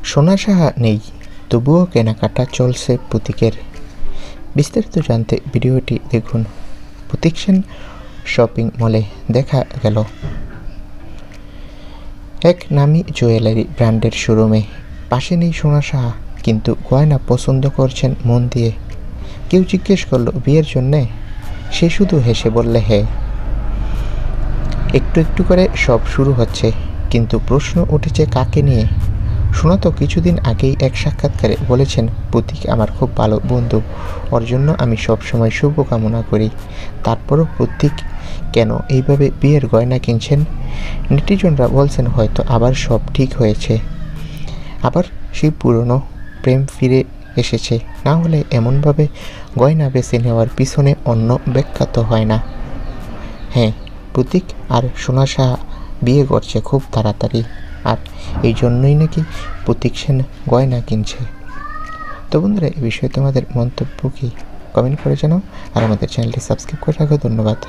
সোনা সাহা নেই, তবুও কেনাকাটা চলছে প্রতীকের। বিস্তারিত জানতে ভিডিওটি দেখুন। প্রতীক সেন শপিং মলে দেখা গেল এক নামি জুয়েলারি ব্র্যান্ডের শোরুমে। পাশে নেই সোনা সাহা, কিন্তু গয়না পছন্দ করছেন মন দিয়ে। কেউ জিজ্ঞেস করলো বিয়ের জন্যে, সে শুধু হেসে বললে হ্যাঁ। একটু একটু করে সব শুরু হচ্ছে, কিন্তু প্রশ্ন উঠেছে কাকে নিয়ে। সোনা তো কিছুদিন আগেই এক সাক্ষাৎকারে বলেছেন, প্রতীক আমার খুব ভালো বন্ধু, ওর জন্য আমি সবসময় শুভকামনা করি। তারপরও প্রতীক কেন এইভাবে বিয়ের গয়না কিনছেন? নেটিজনরা বলছেন হয়তো আবার সব ঠিক হয়েছে, আবার সেই পুরনো প্রেম ফিরে এসেছে। না হলে এমনভাবে গয়না বেছে নেওয়ার পিছনে অন্য ব্যাখ্যা তো হয় না। হ্যাঁ, প্রতীক আর সোনা সাহা বিয়ে করছে খুব তাড়াতাড়ি, আর এই জন্যই নাকি প্রতীক সেন গয়না কিনছে। তো বন্ধুরা, এই বিষয়ে তোমাদের মন্তব্য কি? কমেন্ট করে জানাও, আর আমাদের চ্যানেলটি সাবস্ক্রাইব করে রাখো। ধন্যবাদ।